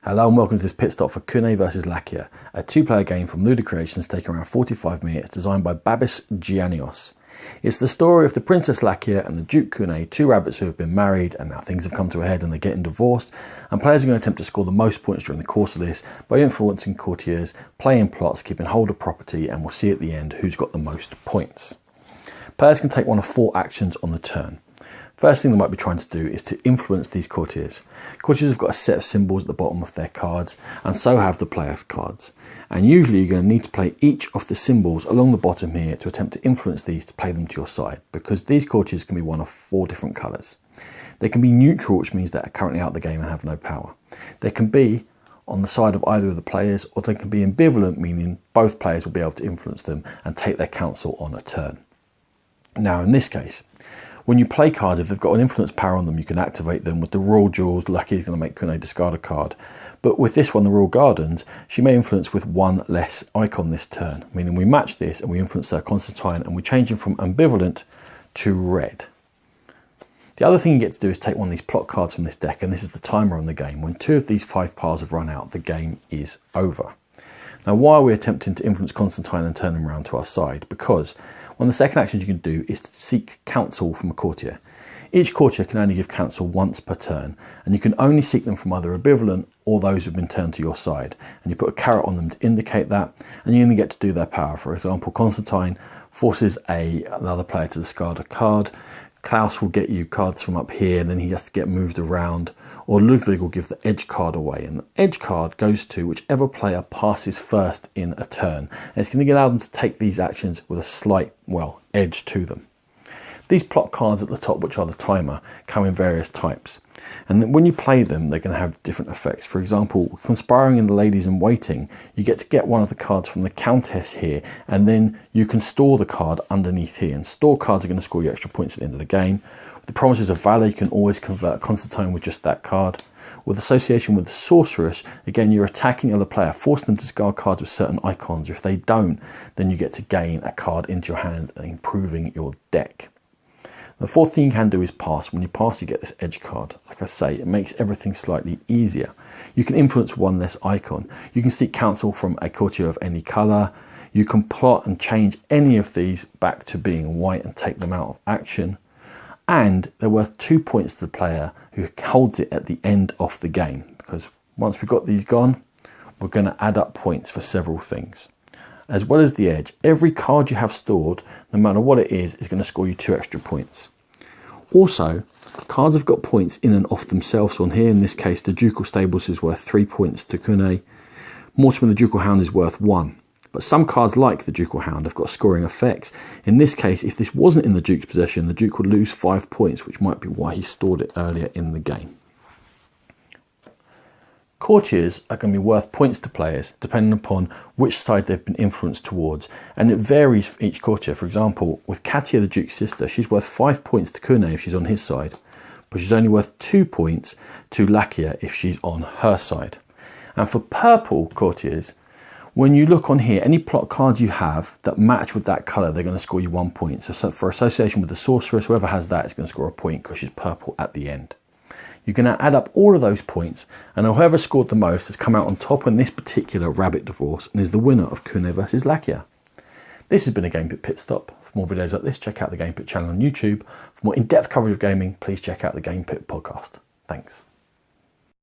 Hello and welcome to this pit stop for KUNE V Lakia, a two-player game from Ludicreations taking around 45 minutes, designed by Babis Giannios. It's the story of the Princess Lakia and the Duke KUNE, two rabbits who have been married and now things have come to a head and they're getting divorced, and players are going to attempt to score the most points during the course of this by influencing courtiers, playing plots, keeping hold of property, and we'll see at the end who's got the most points. Players can take one of four actions on the turn. First thing they might be trying to do is to influence these courtiers. Courtiers have got a set of symbols at the bottom of their cards, and so have the players' cards. And usually you're going to need to play each of the symbols along the bottom here to attempt to influence these to play them to your side, because these courtiers can be one of four different colours. They can be neutral, which means they're currently out of the game and have no power. They can be on the side of either of the players, or they can be ambivalent, meaning both players will be able to influence them and take their counsel on a turn. Now in this case, when you play cards, if they've got an influence power on them, you can activate them. With the Royal Jewels, Lucky is going to make KUNE discard a card. But with this one, the Royal Gardens, she may influence with one less icon this turn, meaning we match this and we influence her Constantine and we change him from ambivalent to red. The other thing you get to do is take one of these plot cards from this deck, and this is the timer on the game. When two of these 5 piles have run out, the game is over. Now, why are we attempting to influence Constantine and turn them around to our side? Because one of the second actions you can do is to seek counsel from a courtier. Each courtier can only give counsel once per turn, and you can only seek them from either ambivalent or those who've been turned to your side. And you put a caret on them to indicate that, and you only get to do their power. For example, Constantine forces another player to discard a card. Klaus will get you cards from up here, and then he has to get moved around. Or Ludwig will give the edge card away, and the edge card goes to whichever player passes first in a turn. And it's going to allow them to take these actions with a slight, edge to them. These plot cards at the top, which are the timer, come in various types. And when you play them, they're going to have different effects. For example, Conspiring in the Ladies in Waiting, you get to get one of the cards from the Countess here, and then you can store the card underneath here. And store cards are going to score you extra points at the end of the game. With the Promises of Valor, you can always convert Constantine with just that card. With Association with the Sorceress, again, you're attacking the other player, forcing them to discard cards with certain icons. If they don't, then you get to gain a card into your hand and improving your deck. The fourth thing you can do is pass. When you pass, you get this edge card. Like I say, it makes everything slightly easier. You can influence one less icon. You can seek counsel from a courtier of any colour. You can plot and change any of these back to being white and take them out of action. And they're worth 2 points to the player who holds it at the end of the game. Because once we've got these gone, we're going to add up points for several things. As well as the edge, every card you have stored, no matter what it is going to score you 2 extra points. Also, cards have got points in and off themselves. So on here, in this case, the Ducal Stables is worth 3 points to KUNE. Mortimer the Ducal Hound is worth 1. But some cards, like the Ducal Hound, have got scoring effects. In this case, if this wasn't in the Duke's possession, the Duke would lose 5 points, which might be why he stored it earlier in the game. Courtiers are going to be worth points to players depending upon which side they've been influenced towards, and it varies for each courtier. For example, with Katia, the Duke's sister, she's worth 5 points to KUNE if she's on his side, but she's only worth 2 points to Lakia if she's on her side. And for purple courtiers, when you look on here, any plot cards you have that match with that colour, they're going to score you 1 point. So for Association with the Sorceress, whoever has that is going to score a point because she's purple at the end. You're going to add up all of those points, and whoever scored the most has come out on top in this particular rabbit divorce and is the winner of KUNE V Lakia. This has been a Game Pit Stop. For more videos like this, check out the Game Pit channel on YouTube. For more in-depth coverage of gaming, please check out the Game Pit podcast. Thanks.